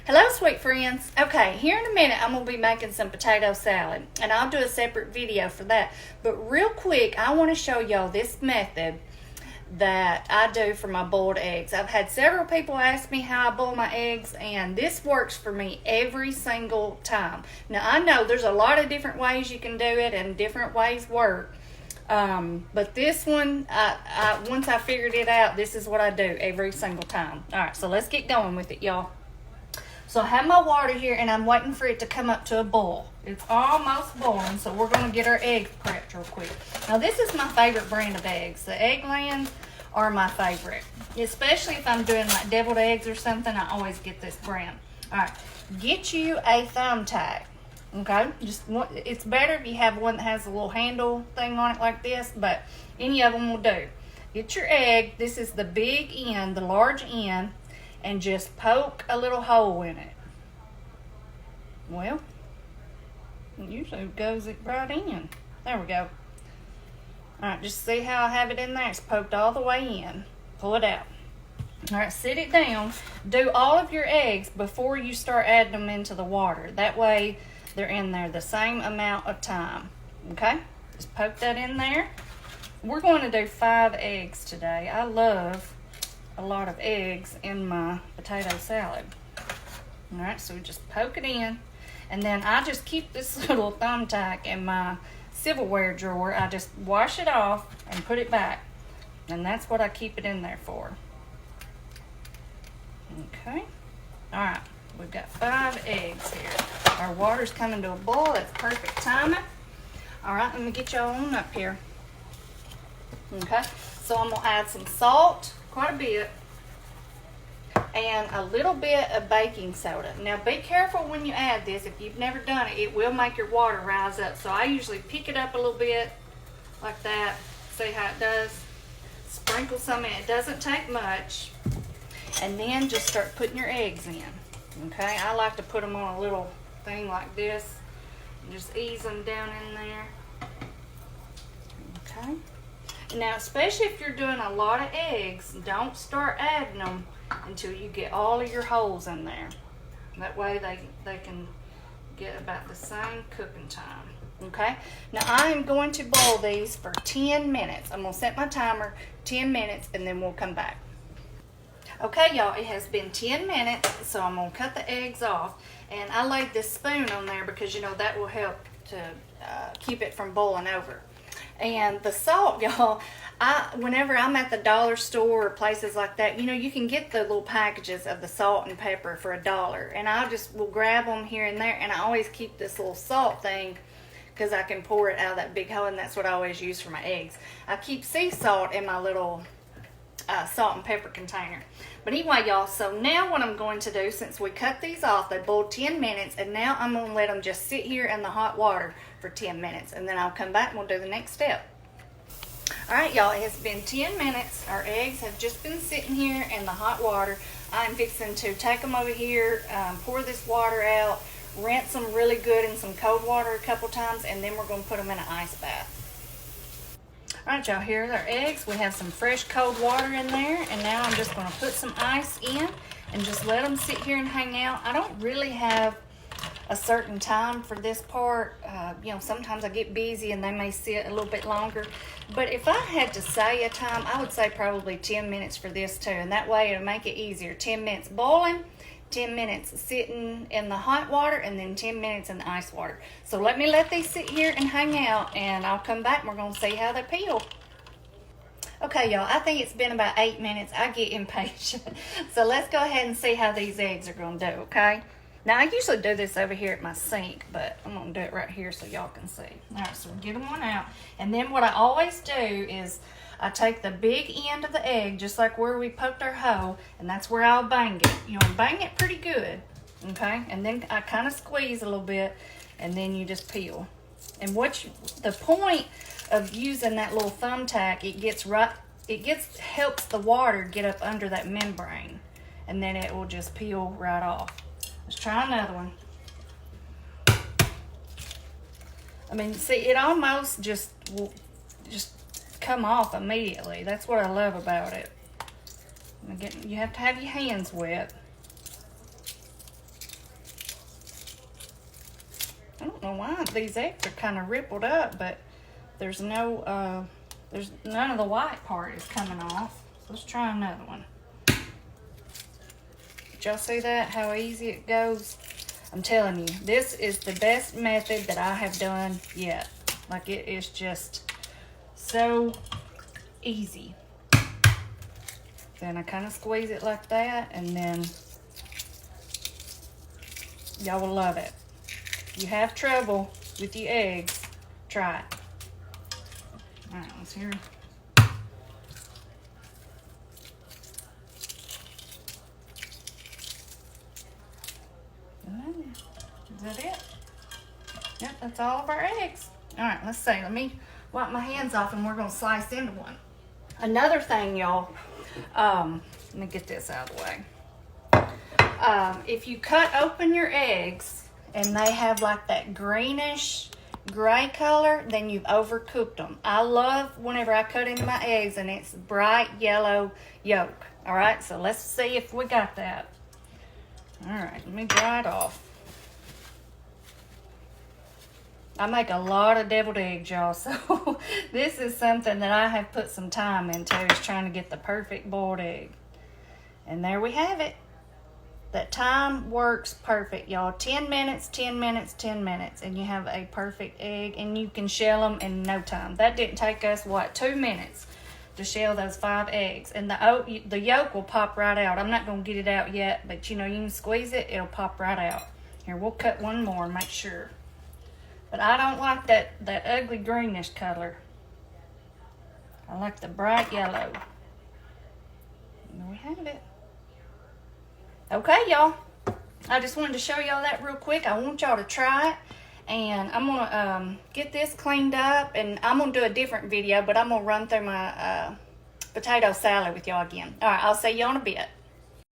Hello, sweet friends. Okay, here in a minute I'm going to be making some potato salad, and I'll do a separate video for that. But real quick, I want to show y'all this method that I do for my boiled eggs. I've had several people ask me how I boil my eggs, and this works for me every single time. Now, I know there's a lot of different ways you can do it, and different ways work. But this one, once I figured it out, this is what I do every single time. All right, so let's get going with it, y'all. So I have my water here, and I'm waiting for it to come up to a boil. It's almost boiling, so we're going to get our eggs prepped real quick. Now, this is my favorite brand of eggs. The Eggland are my favorite, especially if I'm doing like deviled eggs or something. I always get this brand. All right, get you a thumbtack. Okay, it's better if you have one that has a little handle thing on it like this, but any of them will do. Get your egg. This is the big end, the large end, and just poke a little hole in it. Well, it usually goes it right in. There we go. All right, just see how I have it in there? It's poked all the way in. Pull it out. All right, sit it down. Do all of your eggs before you start adding them into the water. That way they're in there the same amount of time. Okay, just poke that in there. We're going to do 5 eggs today. I love a lot of eggs in my potato salad. All right, so we just poke it in, and then I just keep this little thumbtack in my silverware drawer. I just wash it off and put it back, and that's what I keep it in there for. Okay, all right, we've got 5 eggs here. Our water's coming to a boil. That's perfect timing. All right, let me get y'all on up here. Okay, so I'm gonna add some salt, quite a bit, and a little bit of baking soda. Now be careful when you add this. If you've never done it, it will make your water rise up. So I usually pick it up a little bit like that. See how it does? Sprinkle some in. It doesn't take much. And then just start putting your eggs in. Okay, I like to put them on a little thing like this. Just ease them down in there. Okay. Now, especially if you're doing a lot of eggs, don't start adding them until you get all of your holes in there. That way they can get about the same cooking time. Okay? Now, I am going to boil these for 10 minutes. I'm going to set my timer 10 minutes, and then we'll come back. Okay, y'all, it has been 10 minutes, so I'm going to cut the eggs off. And I laid this spoon on there because, you know, that will help to keep it from boiling over. And the salt, y'all, whenever I'm at the dollar store or places like that, you know, you can get the little packages of the salt and pepper for $1. And I just will grab them here and there, and I always keep this little salt thing because I can pour it out of that big hole, and that's what I always use for my eggs. I keep sea salt in my little salt and pepper container. But anyway, y'all, so now what I'm going to do, since we cut these off, they boiled 10 minutes, and now I'm going to let them just sit here in the hot water for 10 minutes, and then I'll come back and we'll do the next step. All right, y'all, it has been 10 minutes. Our eggs have just been sitting here in the hot water. I'm fixing to take them over here, pour this water out, rinse them really good in some cold water a couple times, and then we're going to put them in an ice bath. All right, y'all, here's our eggs. We have some fresh cold water in there, and now I'm just going to put some ice in and just let them sit here and hang out. I don't really have a certain time for this part. You know, sometimes I get busy and they may sit a little bit longer. But if I had to say a time, I would say probably 10 minutes for this too, and that way it'll make it easier. 10 minutes boiling, 10 minutes sitting in the hot water, and then 10 minutes in the ice water. So let these sit here and hang out, and I'll come back and we're going to see how they peel. Okay, y'all, I think it's been about 8 minutes. I get impatient. So let's go ahead and see how these eggs are going to do, okay? Now, I usually do this over here at my sink, but I'm going to do it right here so y'all can see. All right, so we'll get them one out. And then what I always do is I take the big end of the egg, just like where we poked our hole, and that's where I'll bang it. You know, bang it pretty good, okay? And then I kind of squeeze a little bit, and then you just peel. And the point of using that little thumbtack, helps the water get up under that membrane, and then it will just peel right off. Let's try another one. I mean, see, it almost will just come off immediately. That's what I love about it. Again, you have to have your hands wet. know why these eggs are kind of rippled up, but there's no, there's none of the white part is coming off. Let's try another one. Did y'all see that? How easy it goes? I'm telling you, this is the best method that I have done yet. Like, it is just so easy. Then I kind of squeeze it like that, and then y'all will love it. If you have trouble with your eggs, try it. All right, let's hear it. Is that it? Yep, that's all of our eggs. All right, let's see. Let me wipe my hands off and we're gonna slice into one. Another thing, y'all, let me get this out of the way. If you cut open your eggs and they have like that greenish gray color, then you've overcooked them. I love whenever I cut into my eggs and it's bright yellow yolk. All right, so let's see if we got that. All right, let me dry it off. I make a lot of deviled eggs, y'all, so this is something that I have put some time into, is trying to get the perfect boiled egg. And there we have it. That time works perfect, y'all. 10 minutes, 10 minutes, 10 minutes, and you have a perfect egg, and you can shell them in no time. That didn't take us, what, 2 minutes to shell those 5 eggs. And the yolk will pop right out. I'm not going to get it out yet, but, you know, you can squeeze it, it'll pop right out. Here, we'll cut one more, make sure. But I don't like that ugly greenish color. I like the bright yellow. And there we have it. Okay, y'all. I just wanted to show y'all that real quick. I want y'all to try it. And I'm going to get this cleaned up. And I'm going to do a different video, but I'm going to run through my potato salad with y'all again. All right, I'll see y'all in a bit.